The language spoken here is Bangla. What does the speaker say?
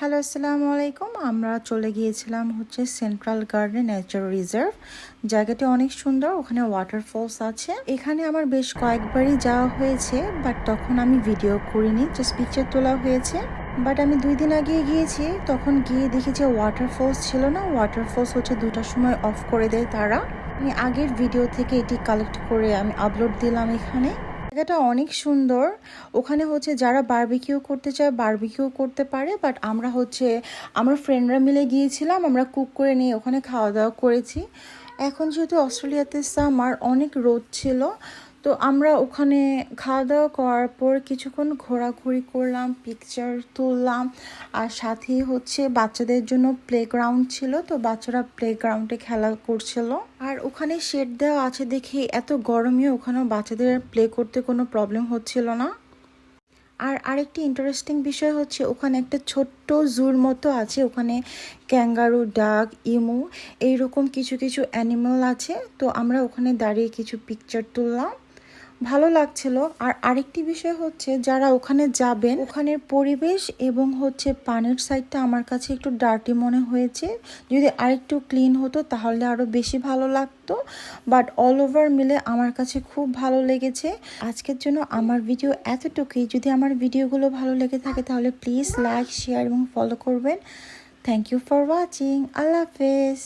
হ্যালো, আসসালামু আলাইকুম। আমরা চলে গিয়েছিলাম হচ্ছে সেন্ট্রাল গার্ডেন নেচার রিজার্ভ। জায়গাটি অনেক সুন্দর, ওখানে ওয়াটারফলস আছে। এখানে আমার বেশ কয়েকবারই যাওয়া হয়েছে, বাট তখন আমি ভিডিও করিনি, জাস্ট পিকচার তোলা হয়েছে। বাট আমি 2 দিন আগে গিয়েছি, তখন গিয়ে দেখি যে ওয়াটারফলস ছিল না। ওয়াটারফলস হচ্ছে 2টার সময় অফ করে দেয় তারা। আমি আগের ভিডিও থেকে এটি কালেক্ট করে আমি আপলোড দিলাম এখানে। জায়গাটা অনেক সুন্দর। ওখানে হচ্ছে যারা বারবিকিউ করতে চায় বারবিকিউ করতে পারে, বাট আমরা ফ্রেন্ডরা মিলে গিয়েছিলাম, আমরা কুক করে নিয়ে ওখানে খাওয়া দাওয়া করেছি। এখন যেহেতু অস্ট্রেলিয়াতে সামার, অনেক রোদ ছিল, তো আমরা ওখানে খাওয়া দাওয়া করার পর কিছুক্ষণ ঘোরাঘুরি করলাম, পিকচার তুললাম। আর সাথেই হচ্ছে বাচ্চাদের জন্য প্লেগ্রাউন্ড ছিল, তো বাচ্চারা প্লেগ্রাউন্ডে খেলা করছিল। আর ওখানে শেড দেওয়া আছে দেখে এত গরমে ওখানেও বাচ্চাদের প্লে করতে কোনো প্রবলেম হচ্ছিল না। আর আরেকটি ইন্টারেস্টিং বিষয় হচ্ছে ওখানে একটা ছোট্ট জুর মতো আছে, ওখানে ক্যাঙ্গারু, ডাক, ইমু এইরকম কিছু কিছু অ্যানিমাল আছে। তো আমরা ওখানে দাঁড়িয়ে কিছু পিকচার তুললাম, ভালো লাগছিল। আর আরেকটি বিষয় হচ্ছে যারা ওখানে যাবেন, ওখানের পরিবেশ এবং হচ্ছে পানির সাইডটা আমার কাছে একটু ডার্টি মনে হয়েছে। যদি আরেকটু ক্লিন হতো তাহলে আরও বেশি ভালো লাগতো, বাট অল ওভার মিলে আমার কাছে খুব ভালো লেগেছে। আজকের জন্য আমার ভিডিও এতটুকুই। যদি আমার ভিডিওগুলো ভালো লেগে থাকে তাহলে প্লিজ লাইক, শেয়ার এবং ফলো করবেন। Thank you for watching. আল্লাহ হাফেজ।